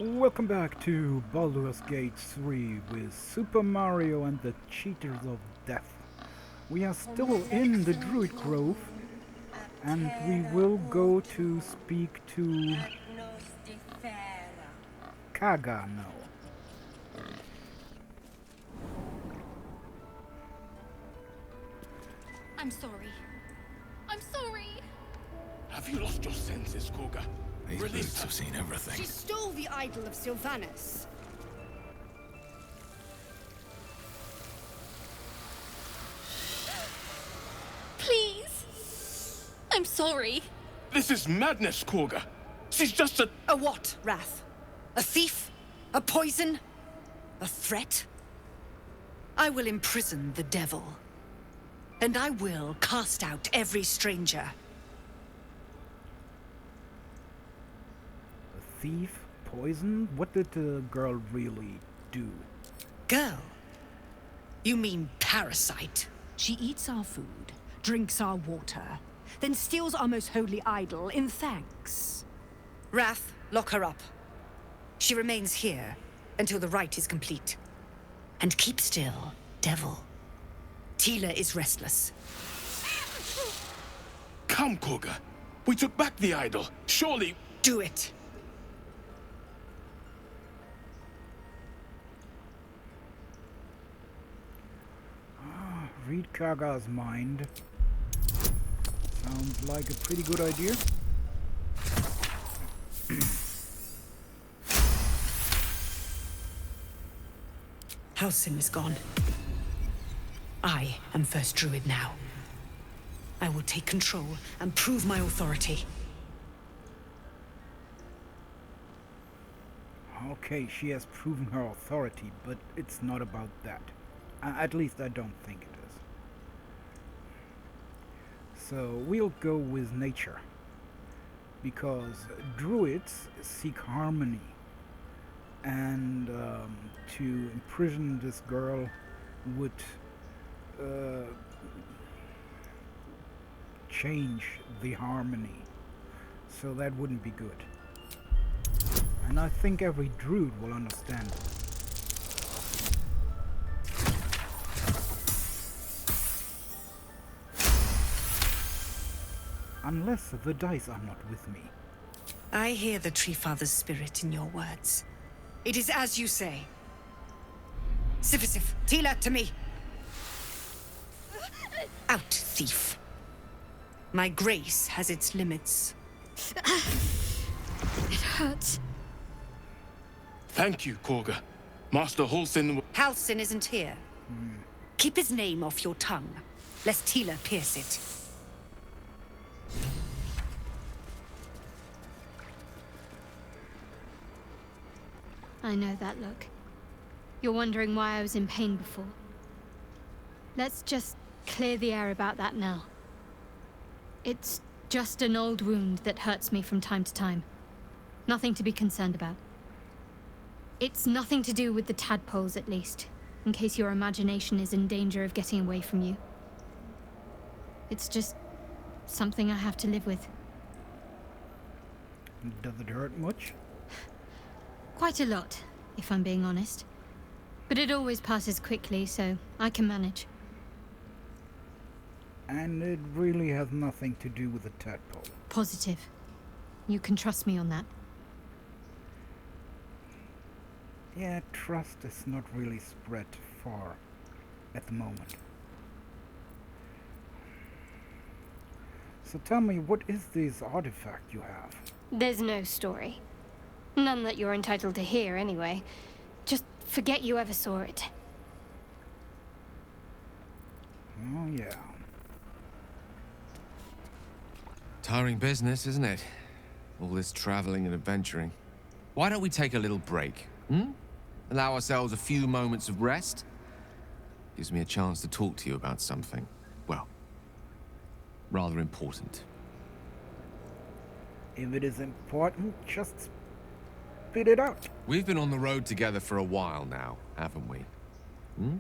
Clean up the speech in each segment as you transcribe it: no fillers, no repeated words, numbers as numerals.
Welcome back to Baldur's Gate 3 with Super Mario and the Cheaters of Death. We are still in the Druid Grove and we will go to speak to Kagha now. I'm sorry. I'm sorry. Have you lost your senses, Kagha? These brutes have seen everything. She stole the idol of Sylvanus. Please. I'm sorry. This is madness, Kagha. She's just a... A what, Wrath? A thief? A poison? A threat? I will imprison the devil. And I will cast out every stranger. A thief? Poison? What did the girl really do? Girl? You mean parasite? She eats our food, drinks our water, then steals our most holy idol in thanks. Wrath, lock her up. She remains here until the rite is complete. And keep still, devil. Tila is restless. Come, Kagha. We took back the idol. Surely... Do it. Read Kagha's mind. Sounds like a pretty good idea. Halsin is gone. I am first druid now. I will take control and prove my authority. Okay, she has proven her authority, but it's not about that. At least I don't think it is. So we'll go with nature. Because druids seek harmony. And to imprison this girl would change the harmony. So that wouldn't be good. And I think every druid will understand it. Unless the dice are not with me. I hear the Tree Father's spirit in your words. It is as you say. Sifisif, Tila, to me! Out, thief. My grace has its limits. It hurts. Thank you, Kagha. Master Halsin... Halsin isn't here. Keep his name off your tongue, lest Tila pierce it. I know that look. You're wondering why I was in pain before. Let's just clear the air about that now. It's just an old wound that hurts me from time to time. Nothing to be concerned about. It's nothing to do with the tadpoles, at least, in case your imagination is in danger of getting away from you. It's just something I have to live with. Does it hurt much? Quite a lot, if I'm being honest. But it always passes quickly, so I can manage. And it really has nothing to do with the tadpole. Positive. You can trust me on that. Yeah, trust is not really spread far at the moment. So tell me, what is this artifact you have? There's no story. None that you're entitled to hear, anyway. Just forget you ever saw it. Oh, yeah. Tiring business, isn't it? All this traveling and adventuring. Why don't we take a little break? Allow ourselves a few moments of rest? Gives me a chance to talk to you about something, well, rather important. If it is important, just spit it out. We've been on the road together for a while now, haven't we?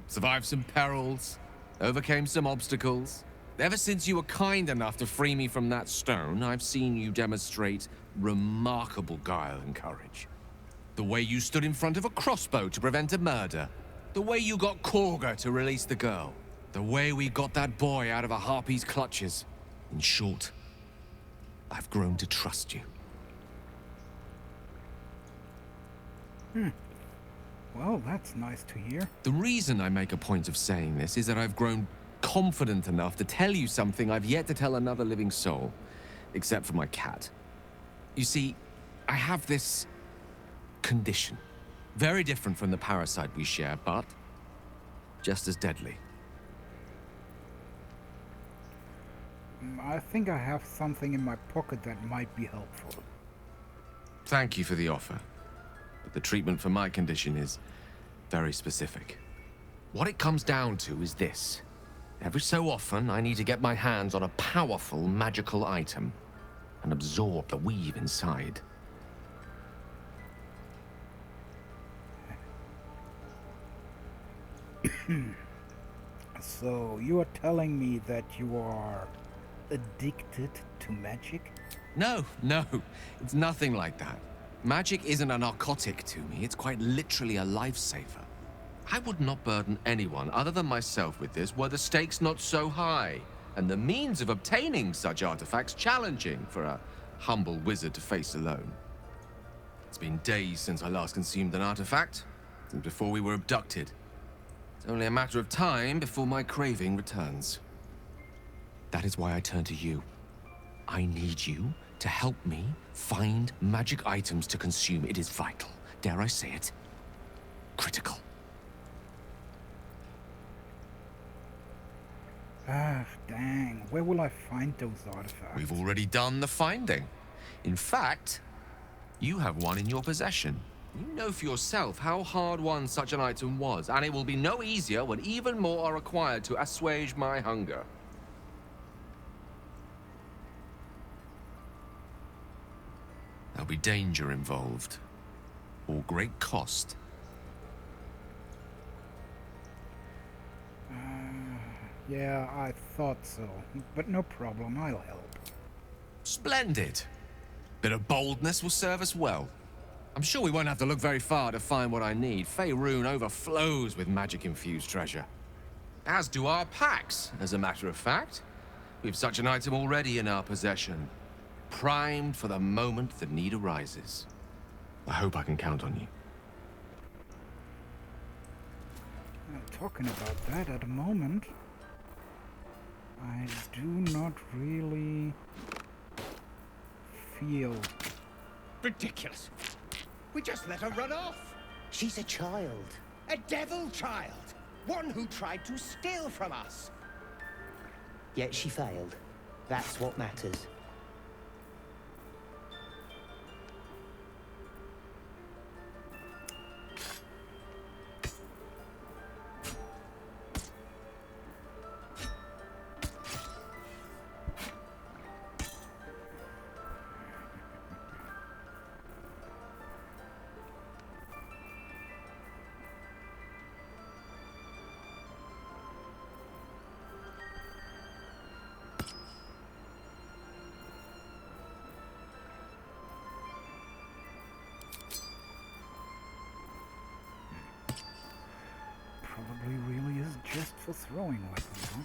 Survived some perils, overcame some obstacles. Ever since you were kind enough to free me from that stone, I've seen you demonstrate remarkable guile and courage. The way you stood in front of a crossbow to prevent a murder. The way you got Kagha to release the girl. The way we got that boy out of a harpy's clutches. In short, I've grown to trust you. Well, that's nice to hear. The reason I make a point of saying this is that I've grown confident enough to tell you something I've yet to tell another living soul. Except for my cat. You see, I have this condition. Very different from the parasite we share, but just as deadly. I think I have something in my pocket that might be helpful. Thank you for the offer. But the treatment for my condition is very specific. What it comes down to is this. Every so often, I need to get my hands on a powerful magical item and absorb the weave inside. So, you are telling me that you are addicted to magic? No, it's nothing like that. Magic isn't a narcotic to me, it's quite literally a lifesaver. I would not burden anyone other than myself with this were the stakes not so high, and the means of obtaining such artifacts challenging for a humble wizard to face alone. It's been days since I last consumed an artifact, since before we were abducted. It's only a matter of time before my craving returns. That is why I turn to you. I need you to help me find magic items to consume. It is vital. Dare I say it? Critical. Ah, dang. Where will I find those artifacts? We've already done the finding. In fact, you have one in your possession. You know for yourself how hard won such an item was, and it will be no easier when even more are required to assuage my hunger. There'll be danger involved, or great cost. Yeah, I thought so. But no problem, I'll help. Splendid. Bit of boldness will serve us well. I'm sure we won't have to look very far to find what I need. Faerun overflows with magic-infused treasure. As do our packs, as a matter of fact. We've such an item already in our possession. Primed for the moment the need arises. I hope I can count on you. Talking about that at the moment, I do not really feel... Ridiculous. We just let her run off. She's a child. A devil child. One who tried to steal from us. Yet she failed. That's what matters. Probably really is just for throwing weapons, huh?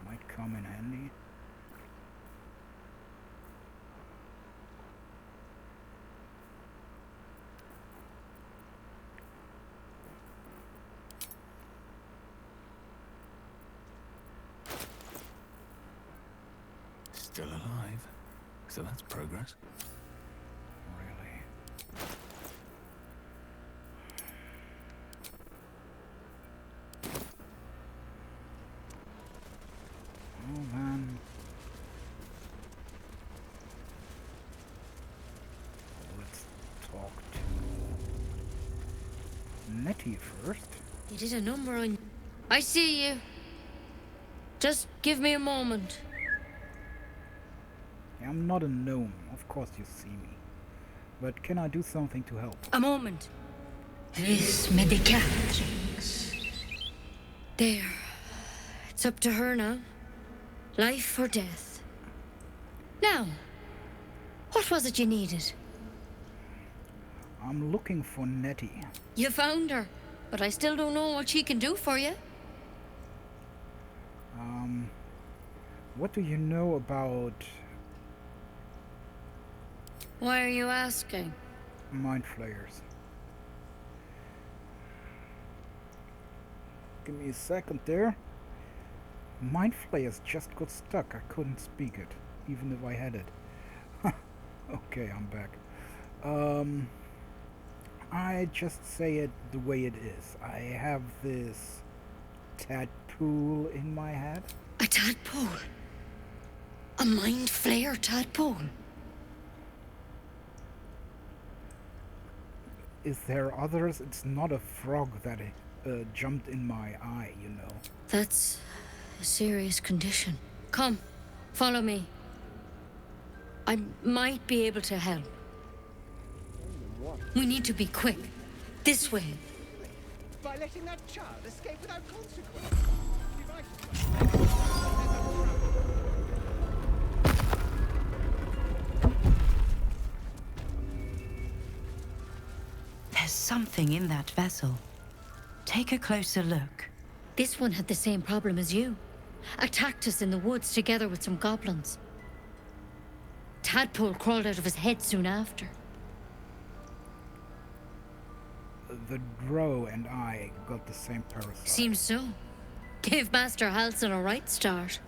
Might come in handy. Still alive. So that's progress. Really. Oh man. Let's talk to Nettie first. You did a number on... I see you. Just give me a moment. I'm not a gnome. Of course you see me. But can I do something to help? A moment. This medicatrix. There. It's up to her now. Life or death. Now, what was it you needed? I'm looking for Nettie. You found her, but I still don't know what she can do for you. What do you know about Why are you asking? mind flayers? Give me a second there. Mind flayers just got stuck. I couldn't speak it, even if I had it. Okay, I'm back. I just say it the way it is. I have this tadpole in my head. A tadpole? A mind flayer tadpole? Is there others? It's not a frog that jumped in my eye, you know. That's a serious condition. Come, follow me. I might be able to help. We need to be quick. This way. By letting that child escape without consequence. There's something in that vessel. Take a closer look. This one had the same problem as you. Attacked us in the woods together with some goblins. Tadpole crawled out of his head soon after. The drow and I got the same parasite. Seems so. Gave Master Halsin a right start.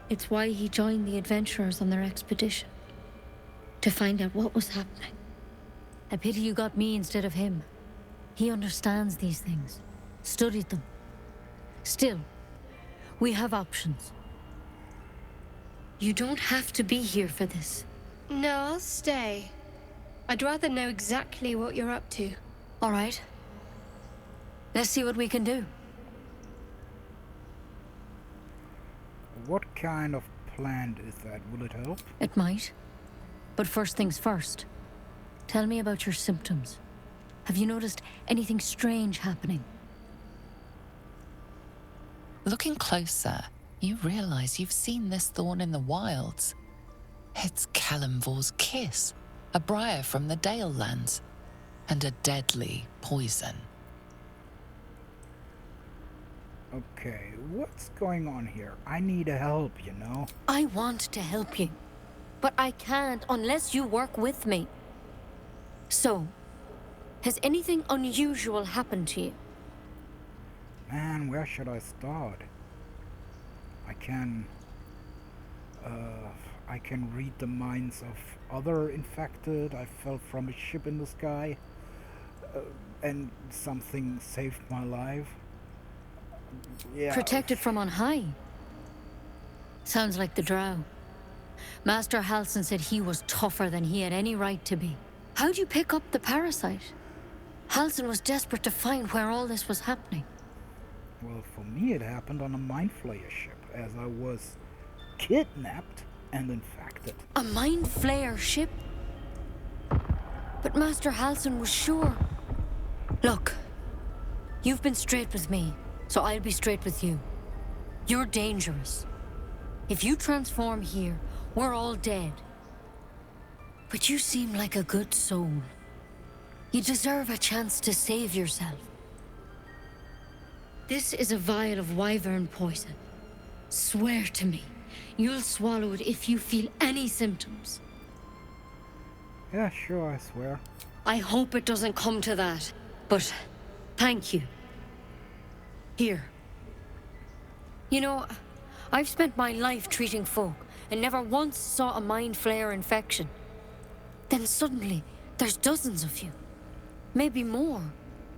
It's why he joined the adventurers on their expedition. To find out what was happening. A pity you got me instead of him. He understands these things. Studied them. Still, we have options. You don't have to be here for this. No, I'll stay. I'd rather know exactly what you're up to. All right. Let's see what we can do. What kind of plant is that? Will it help? It might. But first things first. Tell me about your symptoms. Have you noticed anything strange happening? Looking closer, you realize you've seen this thorn in the wilds. It's Kalimvor's kiss, a briar from the Dale lands, and a deadly poison. Okay, what's going on here? I need help, you know? I want to help you, but I can't unless you work with me. So, has anything unusual happened to you? Man, where should I start? I can read the minds of other infected. I fell from a ship in the sky, and something saved my life. Yeah. Protected from on high? Sounds like the drow. Master Halsin said he was tougher than he had any right to be. How'd you pick up the parasite? Halsin was desperate to find where all this was happening. Well, for me it happened on a mind flayer ship, as I was kidnapped and infected. A mind flayer ship? But Master Halsin was sure. Look, you've been straight with me, so I'll be straight with you. You're dangerous. If you transform here, we're all dead. But you seem like a good soul. You deserve a chance to save yourself. This is a vial of wyvern poison. Swear to me, you'll swallow it if you feel any symptoms. Yeah, sure, I swear. I hope it doesn't come to that, but thank you. Here. You know, I've spent my life treating folk and never once saw a mind flayer infection. Then suddenly, there's dozens of you. Maybe more.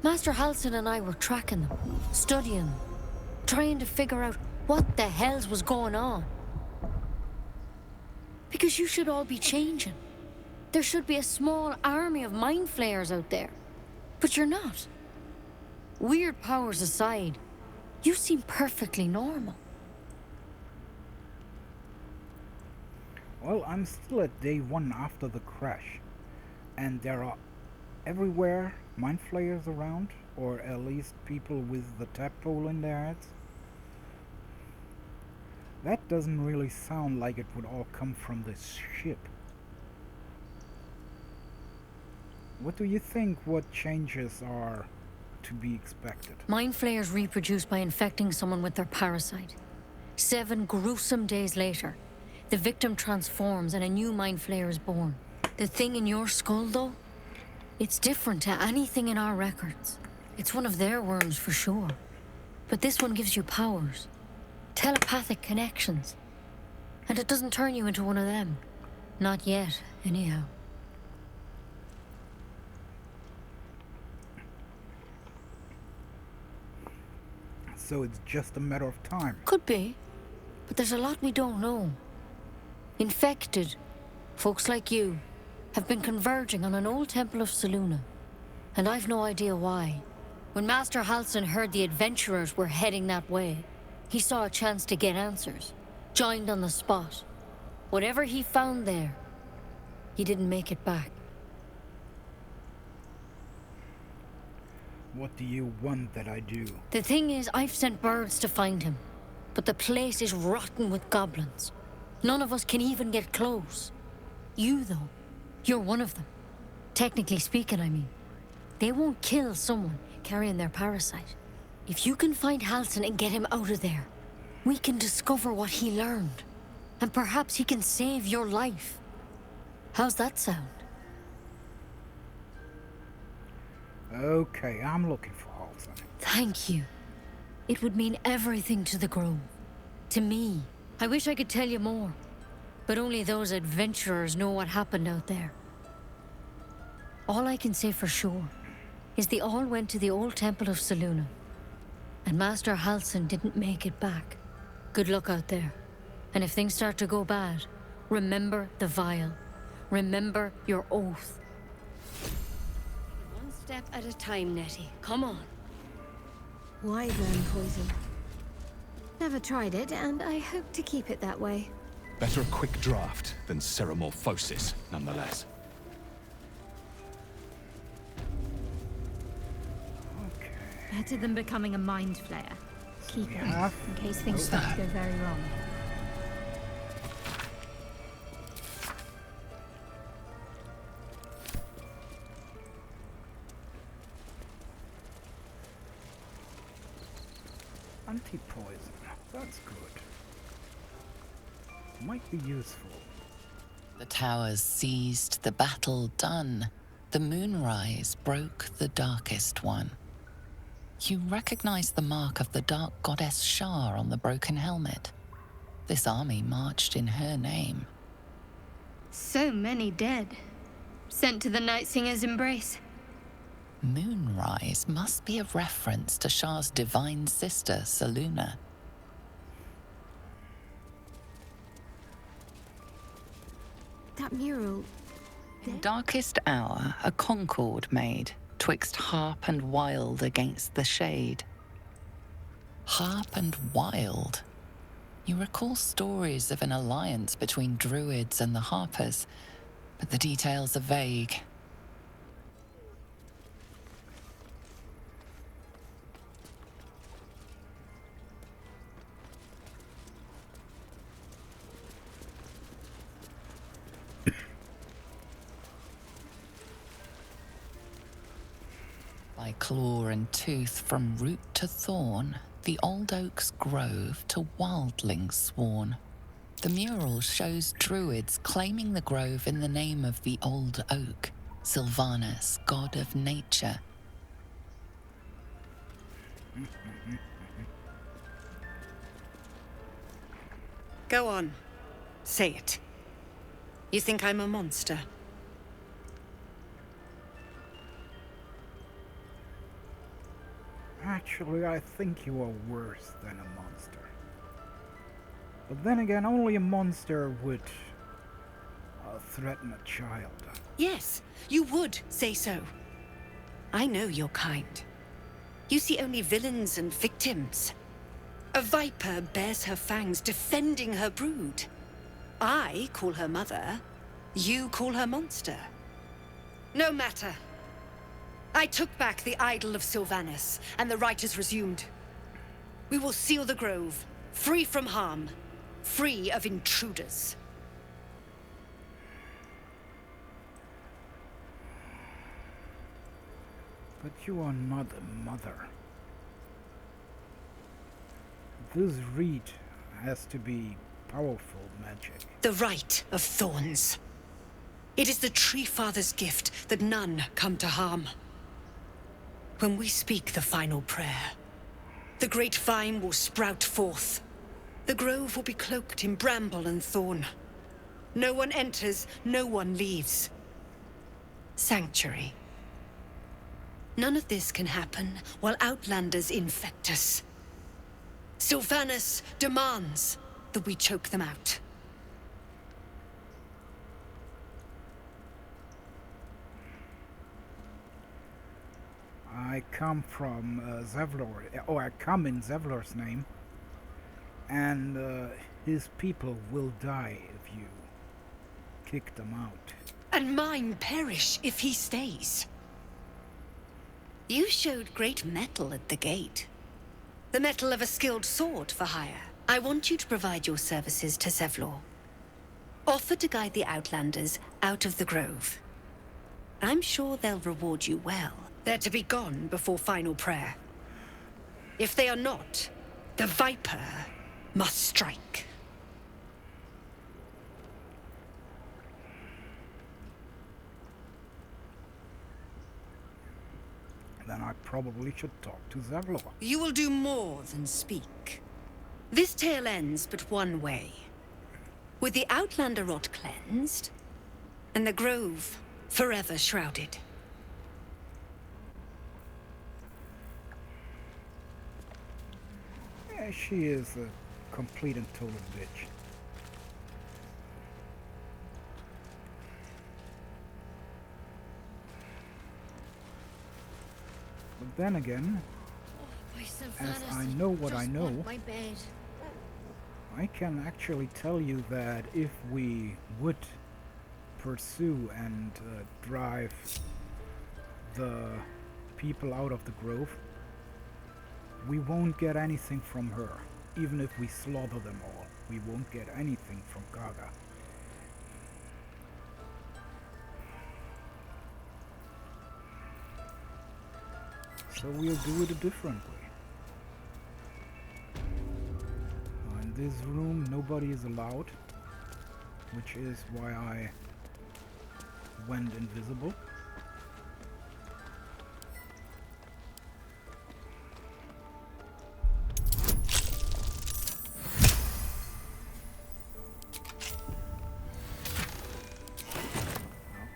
Master Halsin and I were tracking them, studying them, trying to figure out what the hells was going on. Because you should all be changing. There should be a small army of mind flayers out there. But you're not. Weird powers aside, you seem perfectly normal. Well, I'm still at day 1 after the crash. And there are everywhere mind flayers around, or at least people with the tadpole in their heads. That doesn't really sound like it would all come from this ship. What do you think what changes are to be expected? Mind flayers reproduce by infecting someone with their parasite. 7 gruesome days later, the victim transforms and a new mind flayer is born. The thing in your skull, though, it's different to anything in our records. It's one of their worms for sure. But this one gives you powers. Telepathic connections. And it doesn't turn you into one of them. Not yet, anyhow. So it's just a matter of time. Could be. But there's a lot we don't know. Infected, folks like you, have been converging on an old temple of Selûne. And I've no idea why. When Master Halsin heard the adventurers were heading that way, he saw a chance to get answers. Joined on the spot. Whatever he found there, he didn't make it back. What do you want that I do? The thing is, I've sent birds to find him. But the place is rotten with goblins. None of us can even get close. You, though, you're one of them. Technically speaking, I mean. They won't kill someone carrying their parasite. If you can find Halsin and get him out of there, we can discover what he learned. And perhaps he can save your life. How's that sound? Okay, I'm looking for Halsin. Thank you. It would mean everything to the Grove. To me. I wish I could tell you more. But only those adventurers know what happened out there. All I can say for sure is they all went to the old temple of Selûne. And Master Halsin didn't make it back. Good luck out there. And if things start to go bad, remember the vial. Remember your oath. One step at a time, Nettie. Come on. Wyvern poison. Never tried it, and I hope to keep it that way. Better a quick draft than ceramorphosis, nonetheless. Okay. Better than becoming a mind flayer. Keep it, have- in case things start to go very wrong. Anti-poison. That's good. Might be useful. The towers seized, the battle done. The moonrise broke the darkest one. You recognize the mark of the dark goddess Shar on the broken helmet. This army marched in her name. So many dead. Sent to the Night Singer's embrace. Moonrise must be a reference to Shar's divine sister, Selûne. That mural... In darkest hour, a concord made, twixt harp and wild against the shade. Harp and wild. You recall stories of an alliance between druids and the harpers, but the details are vague. By claw and tooth from root to thorn, the old oak's grove to wildlings sworn. The mural shows druids claiming the grove in the name of the old oak, Sylvanus, god of nature. Go on. Say it. You think I'm a monster? Actually, I think you are worse than a monster. But then again, only a monster would threaten a child. Yes, you would say so. I know your kind. You see only villains and victims. A viper bears her fangs defending her brood. I call her mother. You call her monster. No matter. I took back the idol of Sylvanas, and the rite is resumed. We will seal the grove, free from harm, free of intruders. But you are not a mother. This reed has to be powerful magic. The rite of thorns. It is the Tree Father's gift that none come to harm. When we speak the final prayer, the great vine will sprout forth. The grove will be cloaked in bramble and thorn. No one enters, no one leaves. Sanctuary. None of this can happen while Outlanders infect us. Sylvanas demands that we choke them out. I come from Zevlor, or I come in Zevlor's name, and his people will die if you kick them out. And mine perish if he stays. You showed great mettle at the gate. The mettle of a skilled sword for hire. I want you to provide your services to Zevlor. Offer to guide the Outlanders out of the grove. I'm sure they'll reward you well. They're to be gone before final prayer. If they are not, the Viper must strike. Then I probably should talk to Zevlor. You will do more than speak. This tale ends but one way. With the Outlander rot cleansed, and the grove forever shrouded. Yeah, she is a complete and total bitch. But then again, as I know what I know, I can actually tell you that if we would pursue and drive the people out of the grove, we won't get anything from her. Even if we slaughter them all, we won't get anything from Kagha. So we'll do it a different way. In this room nobody is allowed, which is why I went invisible.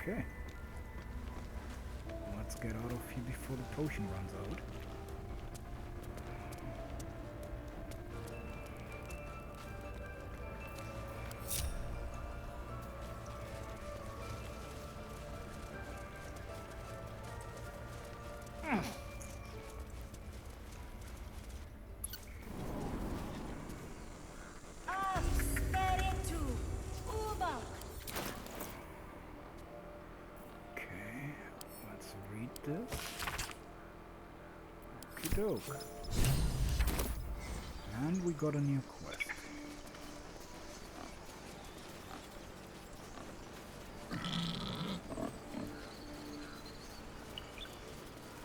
Okay. Let's get out of here before the potion runs out. Okey-doke. And we got a new quest.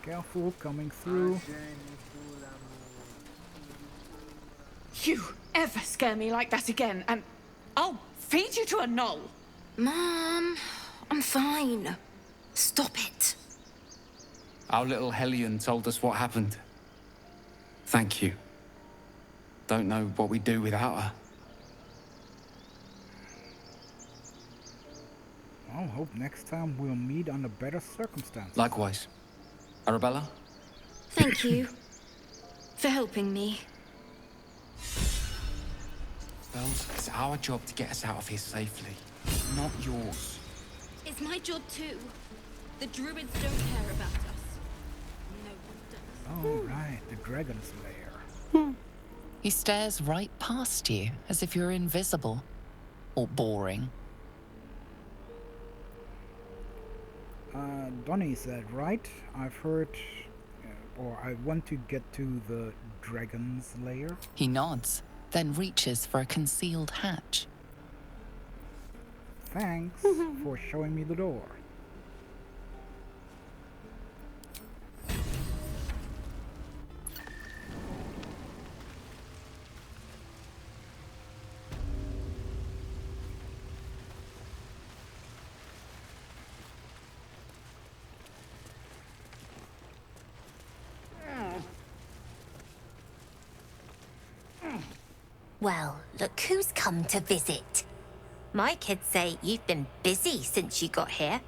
Careful, coming through. You ever scare me like that again, and I'll feed you to a knoll. Mom, I'm fine. Stop it. Our little Hellion told us what happened. Thank you. Don't know what we'd do without her. Well, hope next time we'll meet under better circumstances. Likewise. Arabella? Thank you for helping me. Bells, it's our job to get us out of here safely. not yours. It's my job too. The druids don't care about us. No one does. Oh, right, the dragon's lair. He stares right past you, as if you're invisible. Or boring. Donnie said, right? I've heard, or I want to get to the dragon's lair. He nods, then reaches for a concealed hatch. Thanks for showing me the door. Well, look who's come to visit. My kids say you've been busy since you got here.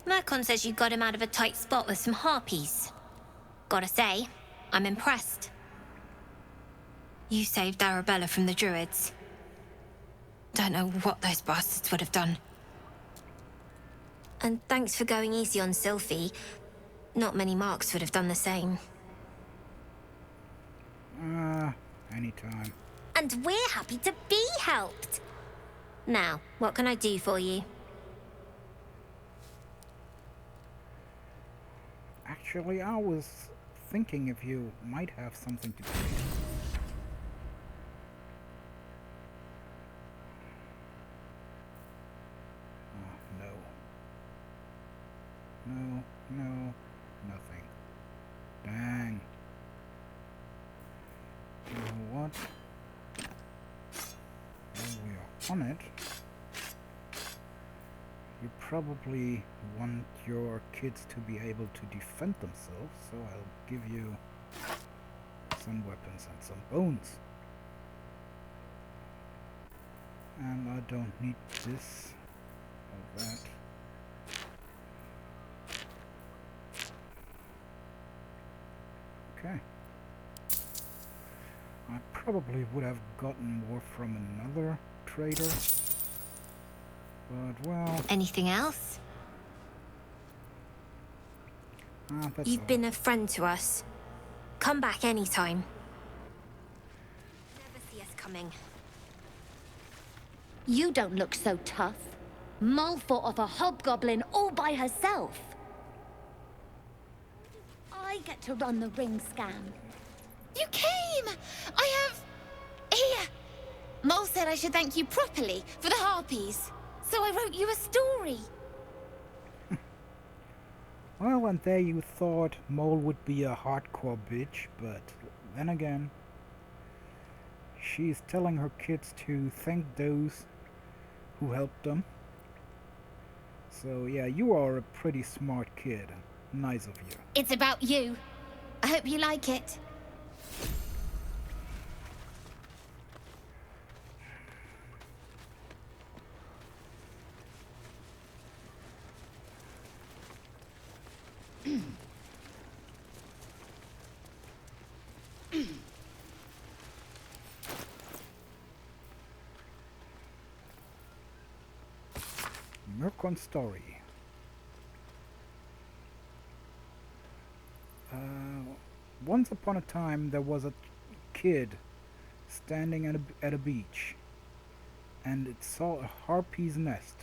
Marc says you got him out of a tight spot with some harpies. Gotta say, I'm impressed. You saved Arabella from the druids. Don't know what those bastards would have done. And thanks for going easy on Sylphie. Not many Marcs would have done the same. Anytime. And we're happy to be helped. Now, what can I do for you? Actually, I was thinking if you might have something to trade. No, nothing. Dang. You know what? While we are on it, you probably want your kids to be able to defend themselves, so I'll give you some weapons and some bones. And I don't need this or that. Okay. I probably would have gotten more from another trader. But, well... Anything else? You've been a friend to us. Come back anytime. Never see us coming. You don't look so tough. Mull fought off a hobgoblin all by herself. I get to run the ring scam. You came! I have... Here! Mull said I should thank you properly for the harpies. So I wrote you a story. Well, and there you thought Mole would be a hardcore bitch, but then again, she's telling her kids to thank those who helped them. So yeah, you are a pretty smart kid. Nice of you. It's about you. I hope you like it. Mercon story. Once upon a time, there was a kid standing at a beach, and it saw a harpy's nest.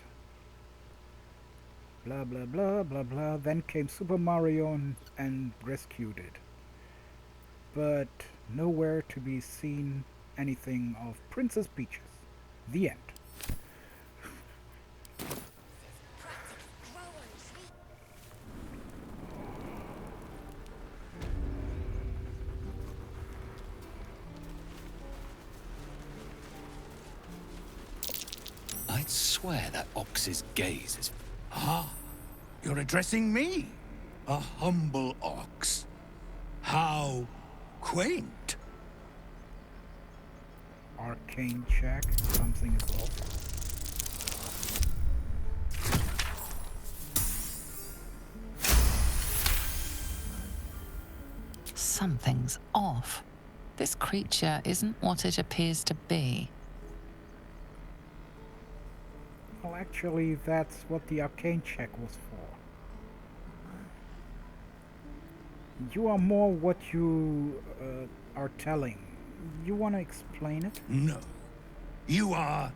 Blah blah blah blah blah. Then came Super Mario and rescued it, but nowhere to be seen anything of Princess Peaches. The end. I'd swear that ox's gaze is... Ah, you're addressing me, a humble ox. How quaint. Arcane check. Something is off. Something's off. This creature isn't what it appears to be. Well, actually, that's what the arcane check was for. You are more what you are telling. You want to explain it? No. You are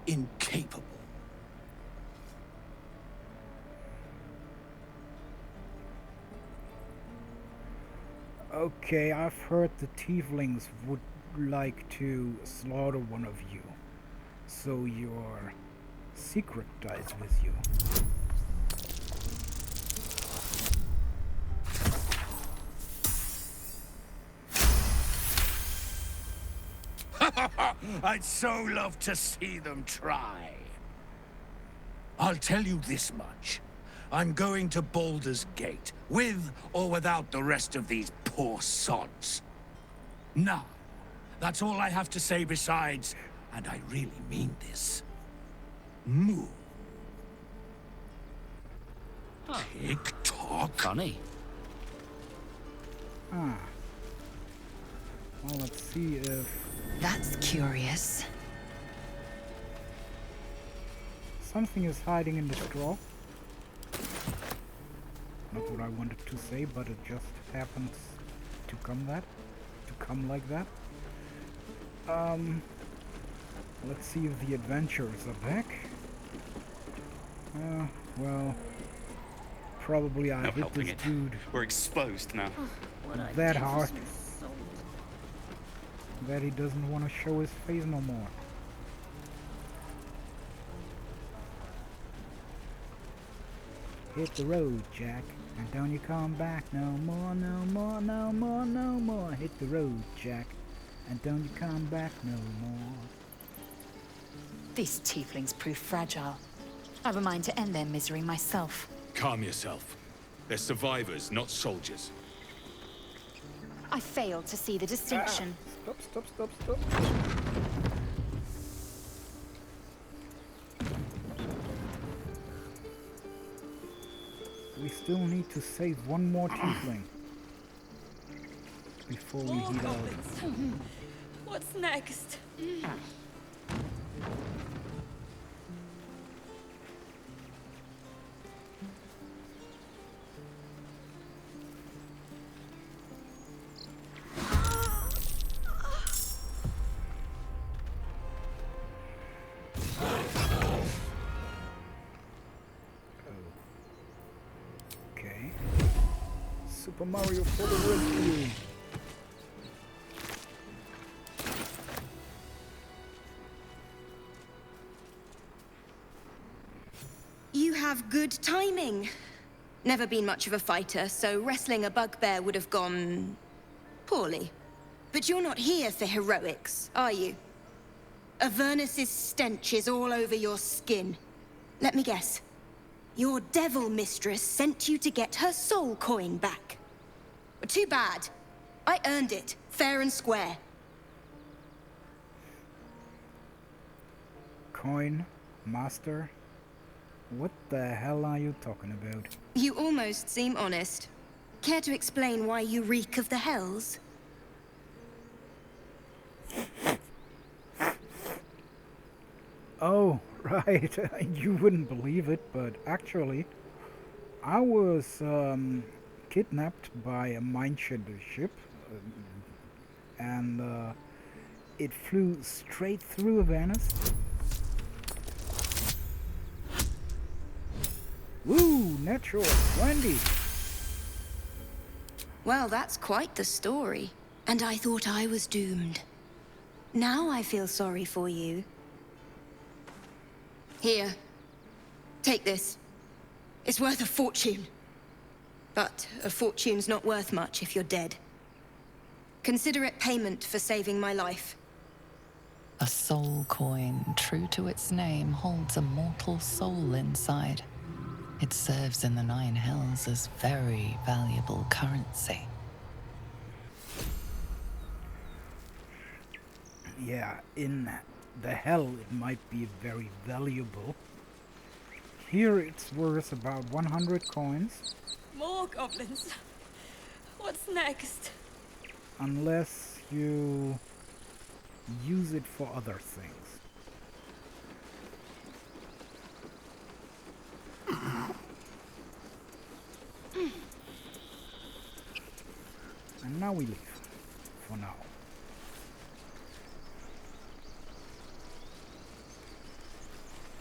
incapable. Okay, I've heard the tieflings would like to slaughter one of you. So your secret dies with you. I'd so love to see them try. I'll tell you this much. I'm going to Baldur's Gate, with or without the rest of these poor sods. Now, that's all I have to say besides, and I really mean this, move. Huh. Tick-tock. Funny. Ah. Well, let's see if... That's curious. Something is hiding in the straw. Not what I wanted to say, but it just happens to come like that. Let's see if the adventurers are back. Well, probably I hit this dude. We're exposed now. That hard that he doesn't want to show his face no more. Hit the road, Jack, and don't you come back no more, no more, no more, no more. Hit the road, Jack, and don't you come back no more. These tieflings prove fragile. I've a mind to end their misery myself. Calm yourself. They're survivors, not soldiers. I failed to see the distinction. Stop. We still need to save one more tiefling before we head out. What's next? Okay. Super Mario for the rescue. You have good timing. Never been much of a fighter, so wrestling a bugbear would have gone... poorly. But you're not here for heroics, are you? Avernus's stench is all over your skin. Let me guess. Your devil mistress sent you to get her soul coin back. Too bad. I earned it, fair and square. Coin? Master? What the hell are you talking about? You almost seem honest. Care to explain why you reek of the hells? Oh, right. You wouldn't believe it, but actually, I was kidnapped by a mineshander ship, and it flew straight through Avernus. Woo! Natural 20! Well, that's quite the story. And I thought I was doomed. Now I feel sorry for you. Here. Take this. It's worth a fortune. But a fortune's not worth much if you're dead. Consider it payment for saving my life. A soul coin, true to its name, holds a mortal soul inside. It serves in the Nine Hells as very valuable currency. Yeah, in the hell it might be very valuable. Here it's worth about 100 coins. More goblins. What's next? Unless you use it for other things. now we leave. For now.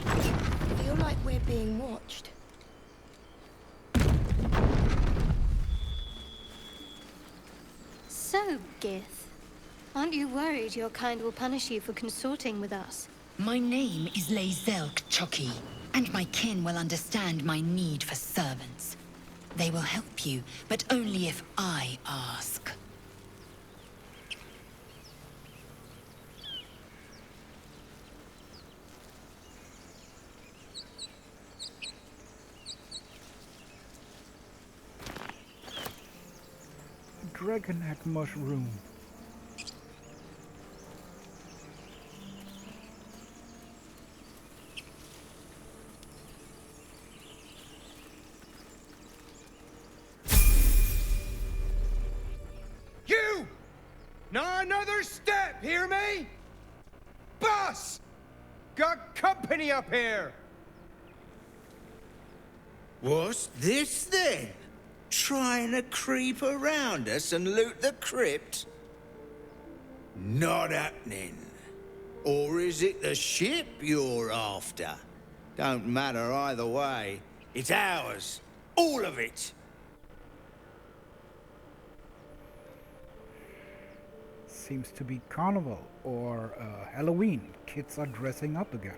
I feel like we're being watched. So, Gith, aren't you worried your kind will punish you for consorting with us? My name is Lae'zelk Chucky, and my kin will understand my need for servants. They will help you, but only if I ask. Dragon egg mushroom. You! Not another step, hear me? Boss! Got company up here! What's this then? Trying to creep around us and loot the crypt? Not happening. Or is it the ship you're after? Don't matter either way. It's ours. All of it. Seems to be carnival or Halloween. Kids are dressing up again.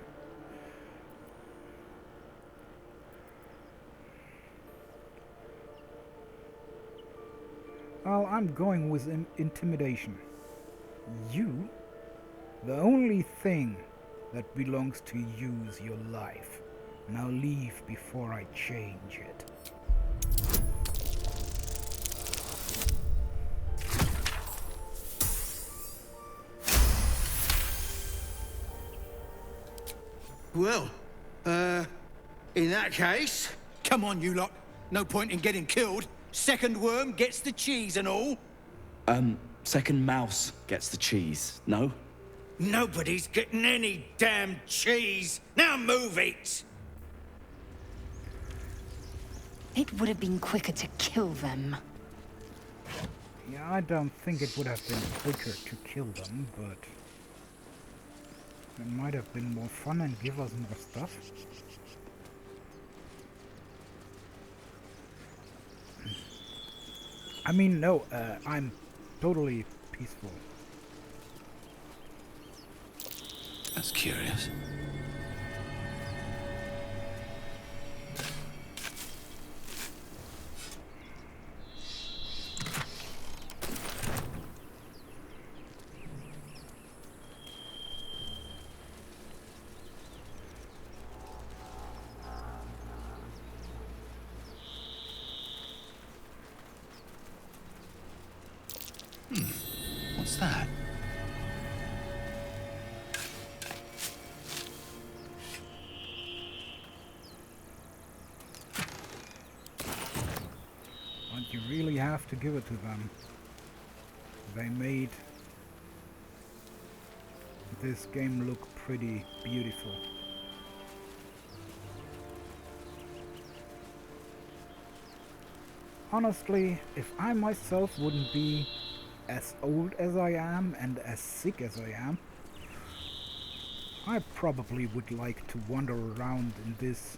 Well, I'm going with intimidation. You, the only thing that belongs to you is your life. Now leave before I change it. Well, in that case, come on, you lot. No point in getting killed. Second worm gets the cheese and all. Second mouse gets the cheese, no? Nobody's getting any damn cheese. Now move it. It would have been quicker to kill them. Yeah, I don't think it would have been quicker to kill them, but it might have been more fun and give us more stuff. I mean, no, I'm totally peaceful. That's curious. What's that? But you really have to give it to them. They made this game look pretty beautiful. Honestly, if I myself wouldn't be as old as I am and as sick as I am, I probably would like to wander around in this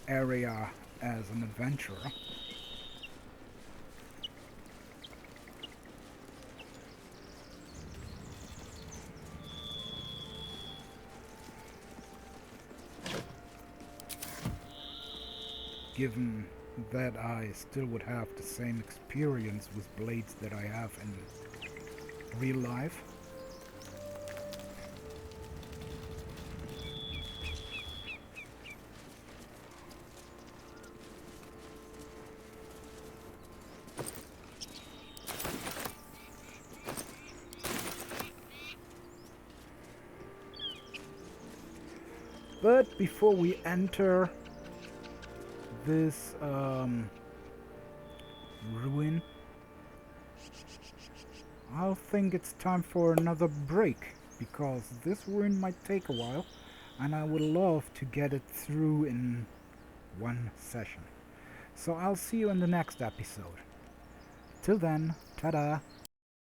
area as an adventurer. Given that I still would have the same experience with blades that I have in real life. But before we enter this ruin, I think it's time for another break, because this ruin might take a while and I would love to get it through in one session. So I'll see you in the next episode. Till Till then, ta-da!